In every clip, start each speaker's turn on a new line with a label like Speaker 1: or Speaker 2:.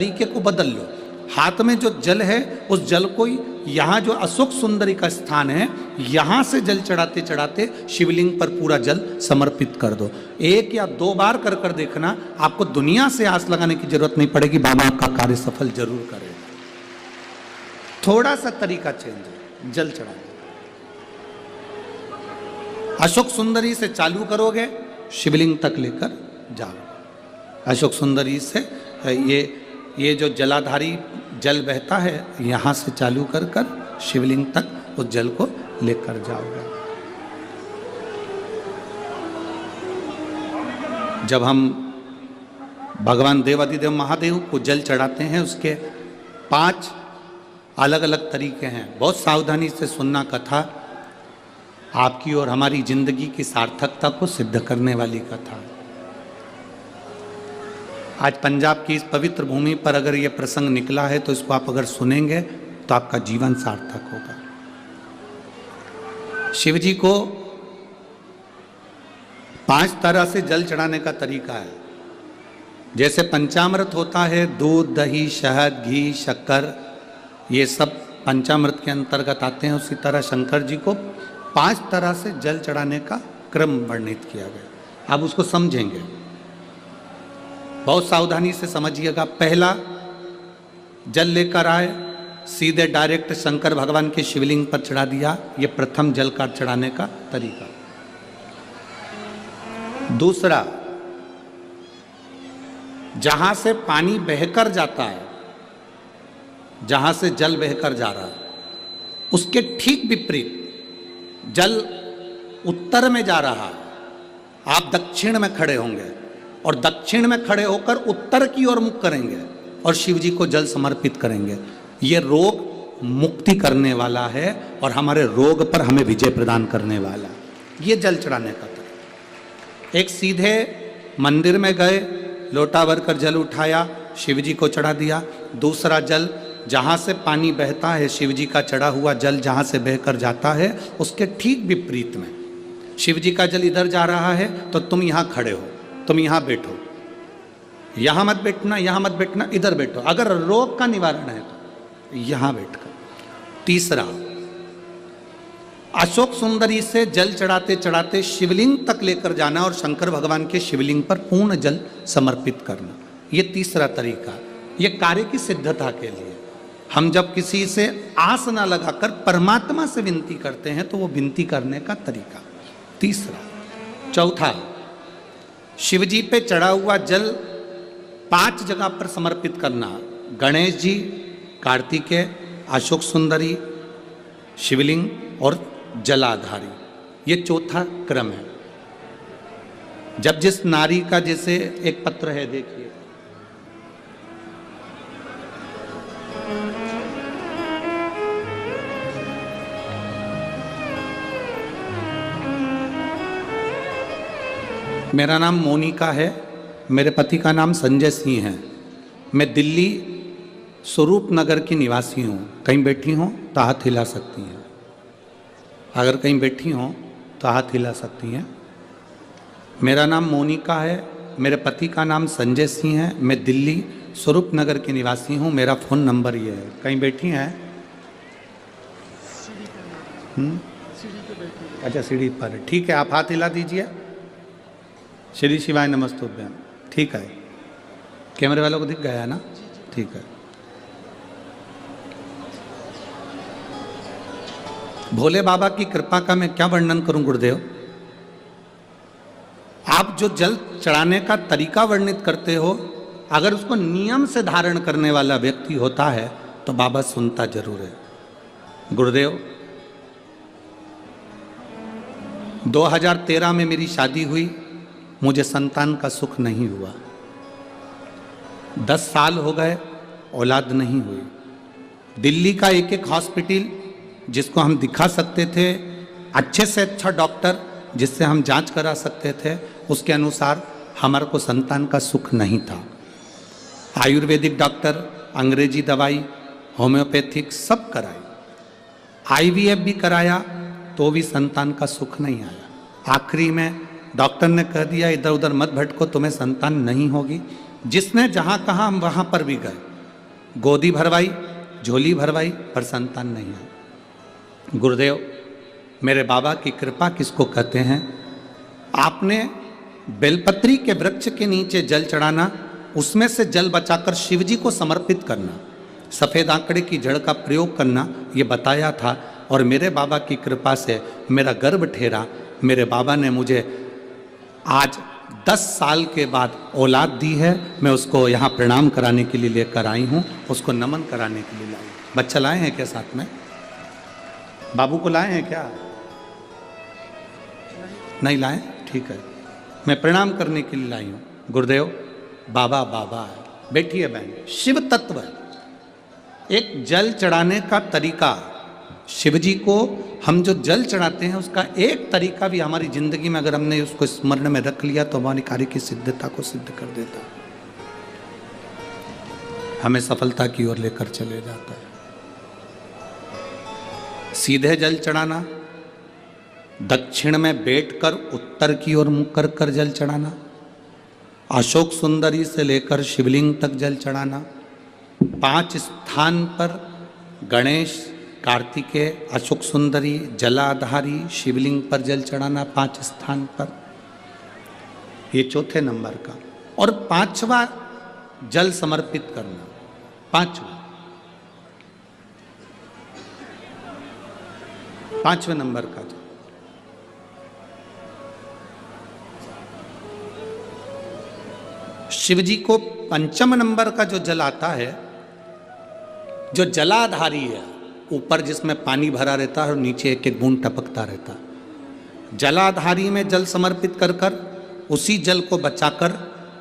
Speaker 1: तरीके को बदल लो। हाथ में जो जल है उस जल को यहाँ जो अशोक सुंदरी का स्थान है यहाँ से जल चढ़ाते चढ़ाते शिवलिंग पर पूरा जल समर्पित कर दो। 1 या 2 बार कर कर देखना, आपको दुनिया से आस लगाने की जरूरत नहीं पड़ेगी, बाबा आपका कार्य सफल जरूर करेगा। थोड़ा सा तरीका चेंज है, जल चढ़ाने। अशोक सुंदरी से चालू करोगे, शिवलिंग तक लेकर जाओ। अशोक सुंदरी से ये जो जलाधारी जल बहता है यहाँ से चालू कर कर शिवलिंग तक उस जल को लेकर जाओगे। जब हम भगवान देवाधिदेव महादेव को जल चढ़ाते हैं उसके 5 अलग अलग तरीके हैं। बहुत सावधानी से सुनना कथा, आपकी और हमारी जिंदगी की सार्थकता को सिद्ध करने वाली कथा। आज पंजाब की इस पवित्र भूमि पर अगर ये प्रसंग निकला है तो इसको आप अगर सुनेंगे तो आपका जीवन सार्थक होगा। शिव जी को 5 तरह से जल चढ़ाने का तरीका है। जैसे पंचामृत होता है, दूध, दही, शहद, घी, शक्कर, ये सब पंचामृत के अंतर्गत आते हैं। उसी तरह शंकर जी को 5 तरह से जल चढ़ाने का क्रम वर्णित किया गया। आप उसको समझेंगे, बहुत सावधानी से समझिएगा। पहला, जल लेकर आए, सीधे डायरेक्ट शंकर भगवान के शिवलिंग पर चढ़ा दिया। ये प्रथम जल का चढ़ाने का तरीका। दूसरा, जहां से पानी बहकर जाता है, जहां से जल बहकर जा रहा है उसके ठीक विपरीत जल उत्तर में जा रहा है, आप दक्षिण में खड़े होंगे और दक्षिण में खड़े होकर उत्तर की ओर मुख करेंगे और शिव जी को जल समर्पित करेंगे। ये रोग मुक्ति करने वाला है और हमारे रोग पर हमें विजय प्रदान करने वाला। ये जल चढ़ाने का तरीका। एक, सीधे मंदिर में गए, लोटा भरकर जल उठाया, शिव जी को चढ़ा दिया। दूसरा, जल जहाँ से पानी बहता है, शिव जी का चढ़ा हुआ जल जहाँ से बहकर जाता है उसके ठीक विपरीत में शिव जी का जल इधर जा रहा है तो तुम यहाँ खड़े हो, तुम यहाँ बैठो, यहाँ मत बैठना, यहाँ मत बैठना, इधर बैठो। अगर रोग का निवारण है तो यहाँ बैठकर। तीसरा, अशोक सुंदरी से जल चढ़ाते चढ़ाते शिवलिंग तक लेकर जाना और शंकर भगवान के शिवलिंग पर पूर्ण जल समर्पित करना। ये तीसरा तरीका। ये कार्य की सिद्धता के लिए। हम जब किसी से आस ना लगाकर परमात्मा से विनती करते हैं तो वो विनती करने का तरीका। तीसरा। चौथा, शिव जी पे चढ़ा हुआ जल 5 जगह पर समर्पित करना। गणेश जी, कार्तिकेय, अशोक सुंदरी, शिवलिंग और जलाधारी। ये चौथा क्रम है। जब जिस नारी का, जैसे एक पत्र है, देखिए, मेरा नाम मोनिका है, मेरे पति का नाम संजय सिंह है। मैं दिल्ली स्वरूप नगर की निवासी हूँ। कहीं बैठी हों तो हाथ हिला सकती हैं। अगर कहीं बैठी हों तो हाथ हिला सकती हैं। मेरा नाम मोनिका है, मेरे पति का नाम संजय सिंह है। मैं दिल्ली स्वरूप नगर की निवासी हूँ। मेरा फ़ोन नंबर ये है। कहीं बैठी हैं? अच्छा, सीढ़ी पर है। ठीक है, आप हाथ हिला दीजिए। श्री शिवाय नमस्तुभ्यम। ठीक है, कैमरे वालों को दिख गया है ना? ठीक है। भोले बाबा की कृपा का मैं क्या वर्णन करूं गुरुदेव। आप जो जल चढ़ाने का तरीका वर्णित करते हो, अगर उसको नियम से धारण करने वाला व्यक्ति होता है तो बाबा सुनता जरूर है। गुरुदेव, 2013 में मेरी शादी हुई, मुझे संतान का सुख नहीं हुआ। 10 साल हो गए, औलाद नहीं हुई। दिल्ली का एक हॉस्पिटल जिसको हम दिखा सकते थे, अच्छे से अच्छा डॉक्टर जिससे हम जांच करा सकते थे, उसके अनुसार हमारे को संतान का सुख नहीं था। आयुर्वेदिक डॉक्टर, अंग्रेजी दवाई, होम्योपैथिक सब कराई, IVF भी कराया तो भी संतान का सुख नहीं आया। आखिरी में डॉक्टर ने कह दिया इधर उधर मत भटको, तुम्हें संतान नहीं होगी। जिसने जहाँ कहा हम वहाँ पर भी गए, गोदी भरवाई, झोली भरवाई, पर संतान नहीं है। गुरुदेव, मेरे बाबा की कृपा किसको कहते हैं? आपने बेलपत्री के वृक्ष के नीचे जल चढ़ाना, उसमें से जल बचाकर शिव जी को समर्पित करना, सफ़ेद आंकड़े की जड़ का प्रयोग करना, ये बताया था। और मेरे बाबा की कृपा से मेरा गर्भ ठेरा। मेरे बाबा ने मुझे आज 10 साल के बाद औलाद दी है। मैं उसको यहाँ प्रणाम कराने के लिए लेकर आई हूँ, उसको नमन कराने के लिए लाई। बच्चा लाए हैं क्या साथ में? बाबू को लाए हैं क्या? नहीं लाए? ठीक है, मैं प्रणाम करने के लिए लाई हूँ। गुरुदेव, बाबा बाबा है। बैठिए बहन। शिव तत्व है। एक जल चढ़ाने का तरीका, शिव जी को हम जो जल चढ़ाते हैं उसका एक तरीका भी हमारी जिंदगी में अगर हमने उसको स्मरण में रख लिया तो हमारी कार्य की सिद्धता को सिद्ध कर देता, हमें सफलता की ओर लेकर चले जाता है। सीधे जल चढ़ाना, दक्षिण में बैठकर उत्तर की ओर मुख कर कर जल चढ़ाना, अशोक सुंदरी से लेकर शिवलिंग तक जल चढ़ाना, 5 स्थान पर गणेश, कार्तिकेय, अशोक सुंदरी, जलाधारी, शिवलिंग पर जल चढ़ाना 5 स्थान पर, ये चौथे नंबर का। और 5वां जल समर्पित करना, 5वें नंबर का जल। शिव जी को 5म नंबर का जो जल आता है, जो जलाधारी है, ऊपर जिसमें पानी भरा रहता है और नीचे एक एक बूंद टपकता रहता है, जलाधारी में जल समर्पित कर कर उसी जल को बचाकर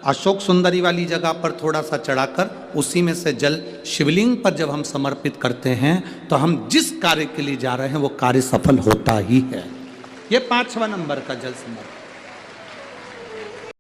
Speaker 1: अशोक सुंदरी वाली जगह पर थोड़ा सा चढ़ाकर उसी में से जल शिवलिंग पर जब हम समर्पित करते हैं तो हम जिस कार्य के लिए जा रहे हैं वो कार्य सफल होता ही है। ये 5वां नंबर का जल समर्पण।